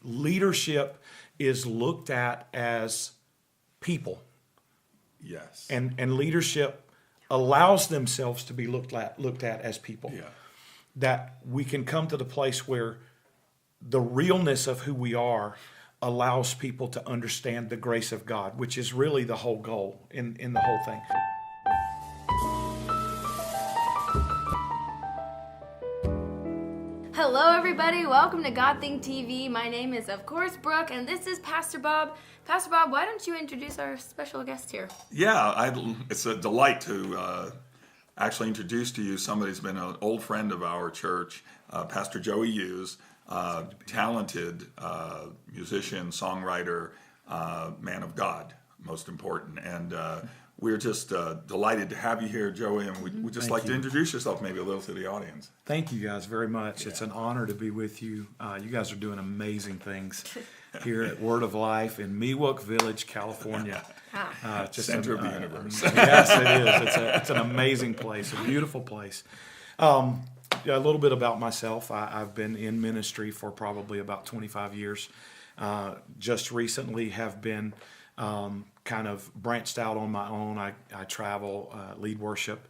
leadership is looked at as people. Yes. And leadership allows themselves to be looked at as people. Yeah. That we can come to the place where the realness of who we are allows people to understand the grace of God, which is really the whole goal in the whole thing. Hello everybody, welcome to GodThink TV. My name is, of course, Brooke, and this is Pastor Bob. Pastor Bob, why don't you introduce our special guest here? Yeah, it's a delight to actually introduce to you somebody who's been an old friend of our church, Pastor Joey Hughes, talented musician, songwriter, man of God, most important. And we're just delighted to have you here, Joey, and we'd just like to introduce yourself maybe a little to the audience. Thank you guys very much. Yeah. It's an honor to be with you. You guys are doing amazing things here at Word of Life in Miwok Village, California. Just center of the universe. Yes, it is. It's an amazing place, a beautiful place. A little bit about myself. I've been in ministry for probably about 25 years. Just recently have been kind of branched out on my own. I travel, lead worship,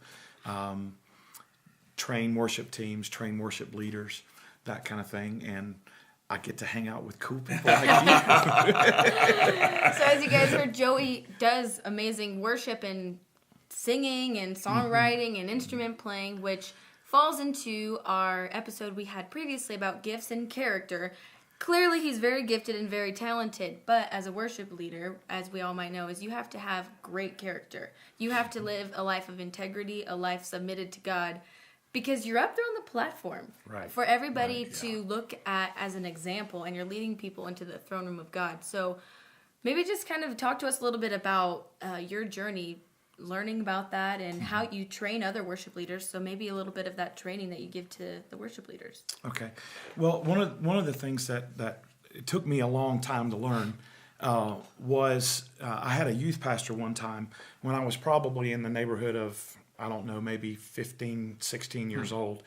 train worship teams, train worship leaders, that kind of thing. And I get to hang out with cool people like you. So as you guys heard, Joey does amazing worship and singing and songwriting and instrument playing, which falls into our episode we had previously about gifts and character. Clearly, he's very gifted and very talented, but as a worship leader, as we all might know, is you have to have great character. You have to live a life of integrity, a life submitted to God, because you're up there on the platform for everybody to look at as an example, and you're leading people into the throne room of God. So maybe just kind of talk to us a little bit about your journey, learning about that and how you train other worship leaders. So maybe a little bit of that training that you give to the worship leaders. Okay. Well, one of the things that it took me a long time to learn was I had a youth pastor one time when I was probably in the neighborhood of, I don't know, maybe 15, 16 years old.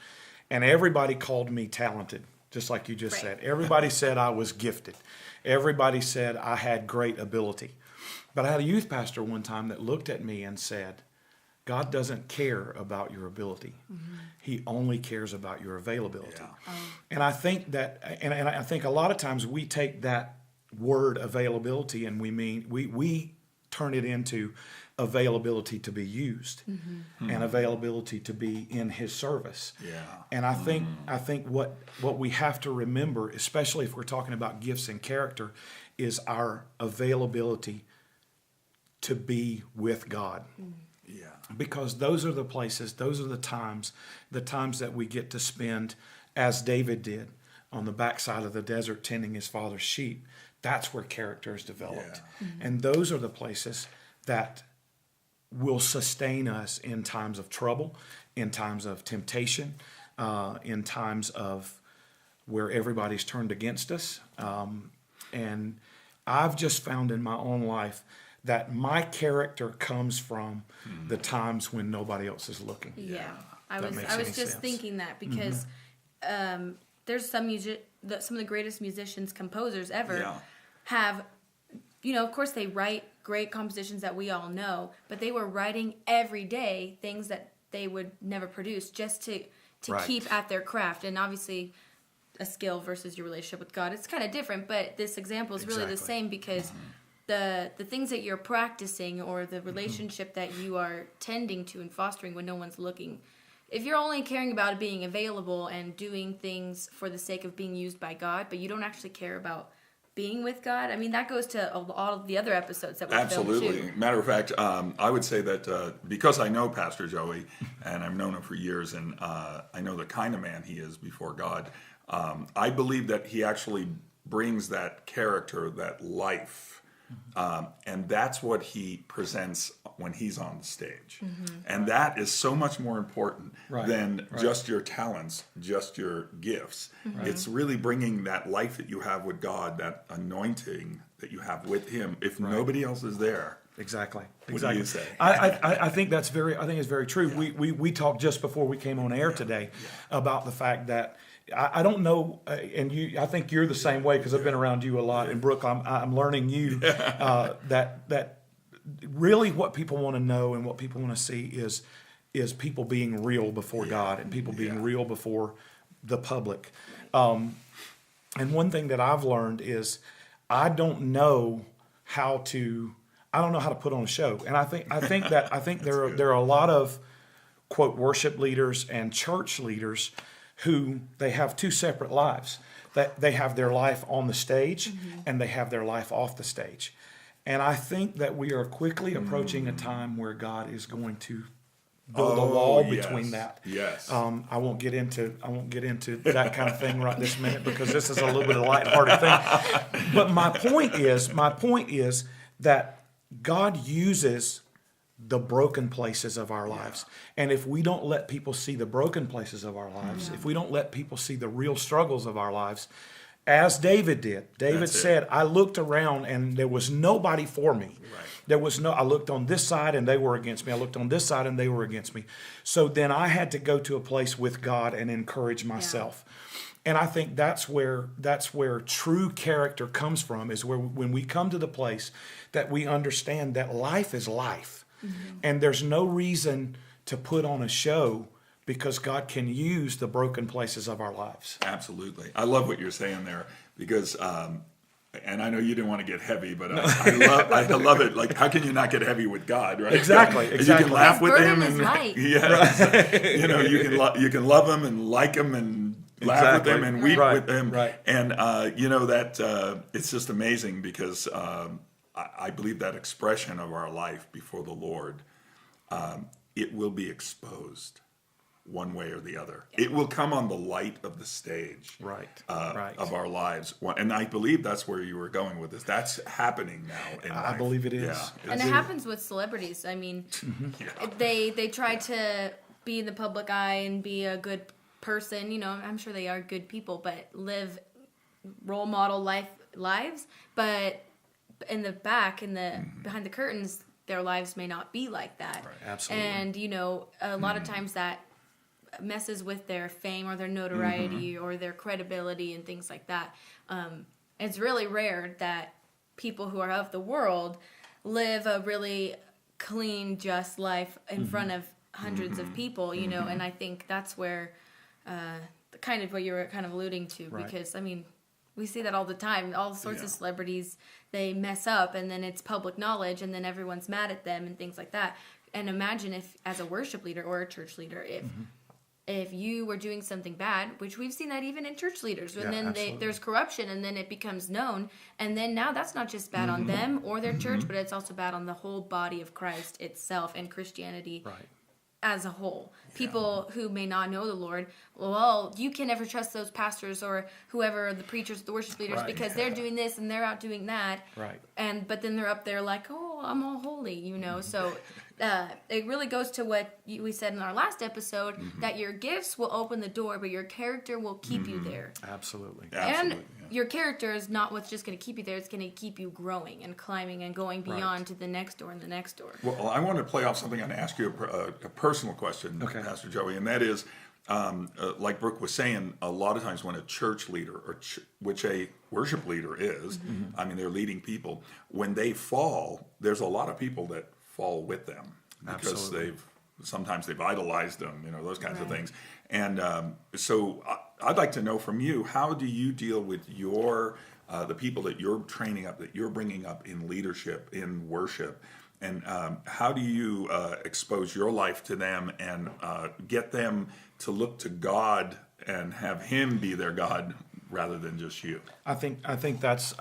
And everybody called me talented, just like you just said. Everybody said I was gifted. Everybody said I had great ability. But I had a youth pastor one time that looked at me and said, God doesn't care about your ability. Mm-hmm. He only cares about your availability. Yeah. And I think that, and I think a lot of times we take that word availability and we turn it into availability to be used and availability to be in his service. Yeah. And I think what we have to remember, especially if we're talking about gifts and character, is our availability to be with God. Yeah. Because those are the places, those are the times that we get to spend, as David did, on the backside of the desert tending his father's sheep. That's where character is developed. Yeah. And those are the places that will sustain us in times of trouble, in times of temptation, in times of where everybody's turned against us. And I've just found in my own life that my character comes from the times when nobody else is looking. Yeah, I was just thinking that because there's some of the greatest musicians, composers ever have, of course they write great compositions that we all know, but they were writing every day things that they would never produce just to keep at their craft. And obviously a skill versus your relationship with God, it's kind of different, but this example is really the same because the things that you're practicing or the relationship that you are tending to and fostering when no one's looking, if you're only caring about it being available and doing things for the sake of being used by God, but you don't actually care about being with God, I mean, that goes to all of the other episodes that we've filmed too. Absolutely. Matter of fact, I would say that because I know Pastor Joey, and I've known him for years, and I know the kind of man he is before God, I believe that he actually brings that character, that life, and that's what he presents when he's on the stage. And that is so much more important than just your talents, just your gifts. It's really bringing that life that you have with God, that anointing that you have with him, if nobody else is there. Exactly. What do you say? I think it's very true. Yeah. We talked just before we came on air today about the fact that I don't know, and I think you're the same way because I've been around you a lot. And Brooke, I'm learning you that really what people want to know and what people want to see is people being real before God and people being real before the public. And one thing that I've learned is I don't know how to put on a show. And I think there are a lot of quote worship leaders and church leaders who they have two separate lives. That they have their life on the stage and they have their life off the stage. And I think that we are quickly approaching a time where God is going to build a wall between that. Yes. I won't get into that kind of thing right this minute because this is a little bit of a lighthearted thing. But my point is that God uses the broken places of our lives. And if we don't let people see the broken places of our lives, if we don't let people see the real struggles of our lives, as David did. David said, I looked around and there was nobody for me. Right. I looked on this side and they were against me. I looked on this side and they were against me. So then I had to go to a place with God and encourage myself. And I think that's where true character comes from, is where when we come to the place that we understand that life is life. And there's no reason to put on a show because God can use the broken places of our lives. Absolutely. I love what you're saying there because, and I know you didn't want to get heavy, but I love it. Like, how can you not get heavy with God, right? Exactly. You can laugh with him, and light. you can love him and like him and laugh with him and weep with him, and that it's just amazing because I believe that expression of our life before the Lord, it will be exposed one way or the other. It will come on the light of the stage of our lives. And I believe that's where you were going with this. That's happening now in life. I believe it is. Yeah, and it happens with celebrities. I mean, they try to be in the public eye and be a good person. You know, I'm sure they are good people, but live role model lives. But in the back, behind the curtains, their lives may not be like that. Right, absolutely. And, a lot of times that messes with their fame or their notoriety or their credibility and things like that. It's really rare that people who are of the world live a really clean, just life in front of hundreds of people, and I think that's where kind of what you were kind of alluding to, because, I mean, we see that all the time. All sorts of celebrities, they mess up and then it's public knowledge and then everyone's mad at them and things like that. And imagine if, as a worship leader or a church leader, if you were doing something bad, which we've seen that even in church leaders, and then there's corruption and then it becomes known, and then now that's not just bad on them or their church, but it's also bad on the whole body of Christ itself and Christianity as a whole. People who may not know the Lord, well, you can never trust those pastors or whoever, the preachers, the worship leaders, because they're doing this and they're out doing that. But then they're up there like, oh, I'm all holy, So it really goes to what we said in our last episode, that your gifts will open the door, but your character will keep you there. Absolutely. And your character is not what's just going to keep you there. It's going to keep you growing and climbing and going beyond to the next door and the next door. Well, I want to play off something and ask you a personal question, Pastor Joey, and that is, like Brooke was saying, a lot of times when a church leader, which a worship leader is, I mean, they're leading people, when they fall, there's a lot of people that fall with them because sometimes they've idolized them, those kinds of things. And so I'd like to know from you, how do you deal with the people that you're training up, that you're bringing up in leadership, in worship, and how do you expose your life to them and get them to look to God and have Him be their God rather than just you? I think that's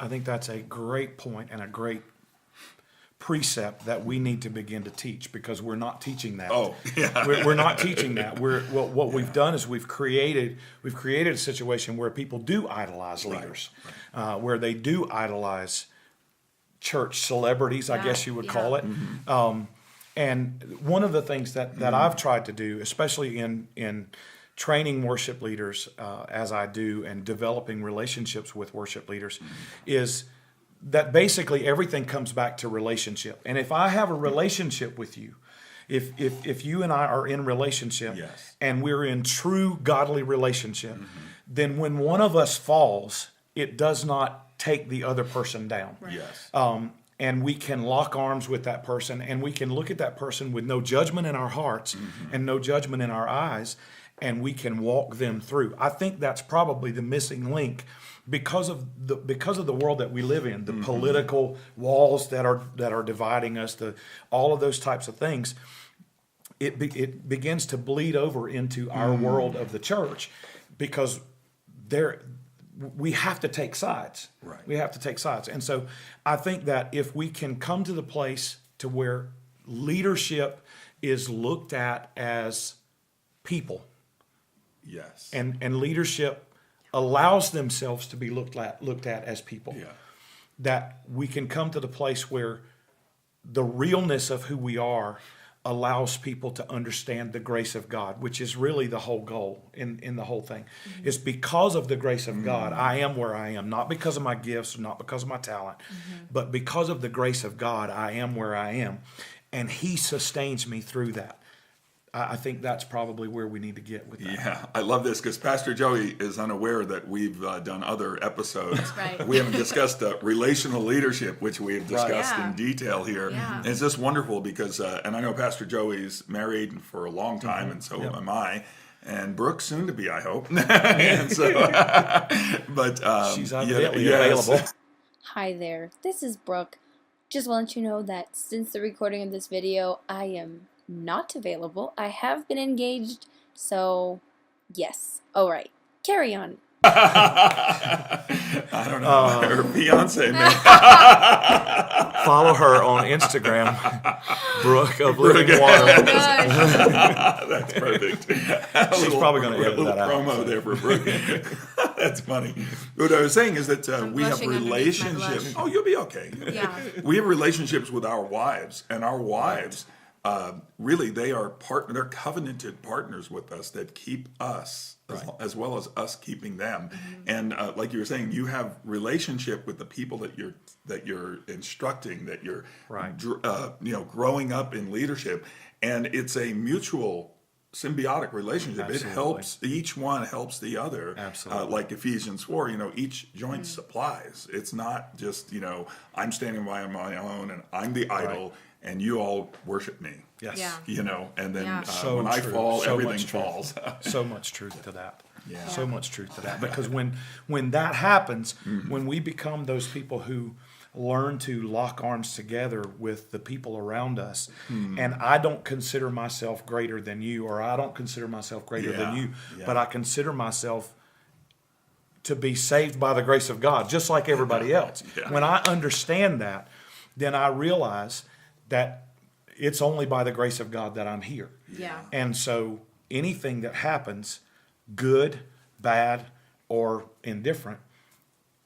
a great point and a great precept that we need to begin to teach, because we're not teaching that. We're not teaching that. What we've done is we've created a situation where people do idolize leaders, where they do idolize church celebrities, I guess you would call it. And one of the things that I've tried to do, especially in training worship leaders as I do, and developing relationships with worship leaders, is that basically everything comes back to relationship. And if I have a relationship with you, If you and I are in relationship, Yes. and we're in true godly relationship, then when one of us falls, it does not take the other person down. Yes. And we can lock arms with that person, and we can look at that person with no judgment in our hearts and no judgment in our eyes, and we can walk them through. I think that's probably the missing link because of the world that we live in, the political walls that are dividing us, all of those types of things. It begins to bleed over into our world of the church, because we have to take sides. Right. We have to take sides. And so I think that if we can come to the place to where leadership is looked at as people, Yes. and leadership allows themselves to be looked at as people, Yeah. that we can come to the place where the realness of who we are allows people to understand the grace of God, which is really the whole goal in the whole thing. It's because of the grace of God I am where I am, not because of my gifts, not because of my talent, but because of the grace of God I am where I am, and He sustains me through that. I think that's probably where we need to get with that. Yeah, I love this because Pastor Joey is unaware that we've done other episodes. Right. We haven't discussed relational leadership, which we have discussed Yeah. in detail here. Yeah. And it's just wonderful because, and I know Pastor Joey's married for a long time, and so am I. And Brooke, soon to be, I hope. And so, but She's evidently available. Hi there, this is Brooke. Just want to let you know that since the recording of this video, I am not available. I have been engaged, so yes. Alright, carry on. I don't know, her fiance may. Follow her on Instagram, Brooke of Living Oh Water. my gosh. That's perfect. She's probably going to edit little that out. promo there for Brooke. That's funny. What I was saying is that we have blushing underneath my relationships. blush. Oh, you'll be okay. Yeah. We have relationships with our wives, and our wives, really, they're covenanted partners with us that keep us, as well as us keeping them. And like you were saying, you have relationship with the people that you're instructing, that you're growing up in leadership, and it's a mutual symbiotic relationship. Absolutely. It helps, each one helps the other. Absolutely. Like Ephesians 4, each joint supplies. It's not just, I'm standing by on my own and I'm the idol and you all worship me. Yes. Yeah. And then Yeah. So when I true. fall, So everything much truth. falls. So much truth to that. Yeah. So much truth to that. Because when that happens, when we become those people who learn to lock arms together with the people around us, and I don't consider myself greater than you, or I don't consider myself greater than you, but I consider myself to be saved by the grace of God, just like everybody else. Yeah. When I understand that, then I realize that it's only by the grace of God that I'm here. Yeah. And so anything that happens, good, bad, or indifferent,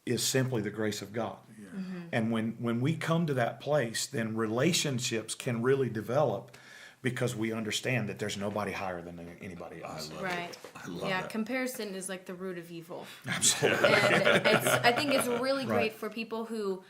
is simply the grace of God. And when we come to that place, then relationships can really develop because we understand that there's nobody higher than anybody else. Right. I love Yeah, that. comparison is like the root of evil. Absolutely. And I think it's really great Right. for people who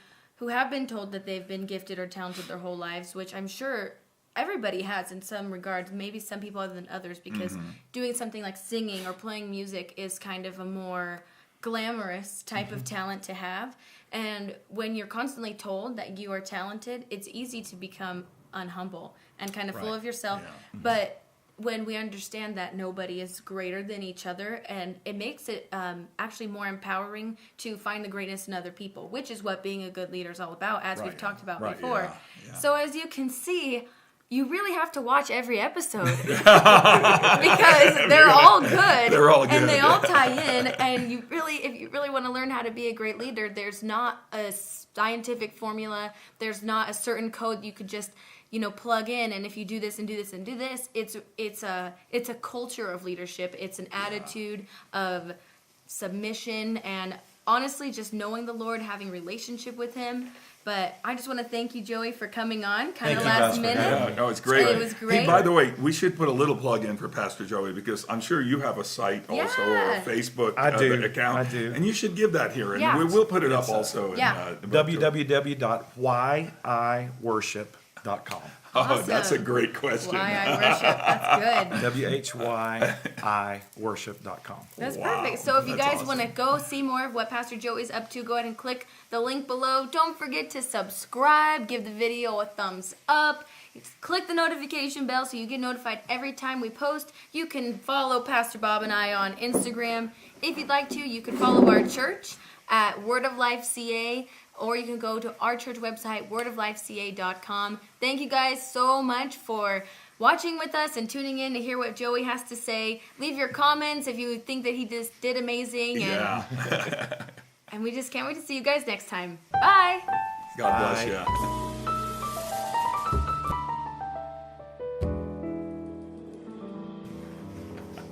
have been told that they've been gifted or talented their whole lives, which I'm sure everybody has in some regards, maybe some people other than others, because doing something like singing or playing music is kind of a more glamorous type of talent to have. And when you're constantly told that you are talented, it's easy to become unhumble and kind of full Right. of yourself. Yeah. But when we understand that nobody is greater than each other, and it makes it actually more empowering to find the greatness in other people, which is what being a good leader is all about, as we've Right. talked about Right. before. Yeah. So as you can see, you really have to watch every episode because they're all good. They're all good. And they all tie in. And if you really want to learn how to be a great leader, there's not a scientific formula. There's not a certain code you could just plug in, and if you do this and do this and do this, it's a culture of leadership. It's an attitude of submission and honestly just knowing the Lord, having relationship with Him. But I just want to thank you, Joey, for coming on kind of Thank you, last Pastor. minute. Yeah, no, it's great. It was great. Hey, by the way, we should put a little plug in for Pastor Joey because I'm sure you have a site also or a Yeah. Facebook I do. account. I do. And you should give that here. And Yeah. we'll put it up also. Yeah. In, www.whyiworship.com. Oh, Awesome. that's a great question. Why I worship. That's good. WHYIworship.com. That's Wow, perfect. So if you that's guys awesome. want to go see more of what Pastor Joey's up to, go ahead and click the link below. Don't forget to subscribe, give the video a thumbs up, click the notification bell so you get notified every time we post. You can follow Pastor Bob and I on Instagram. If you'd like to, you can follow our church at Word of Life CA, or you can go to our church website, wordoflifeca.com. Thank you guys so much for watching with us and tuning in to hear what Joey has to say. Leave your comments if you think that he just did amazing. Yeah. And we just can't wait to see you guys next time. Bye! God bless Bye. you.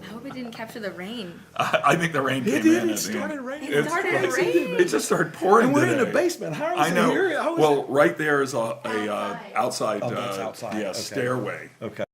I hope it didn't capture the rain. I think the rain It came in. did. at It the end. started raining. It started raining. It just started pouring. And we're in the today. basement. How I is know. it here? How is Well, right there is a outside, Oh, that's outside. yeah, Okay. stairway. Okay.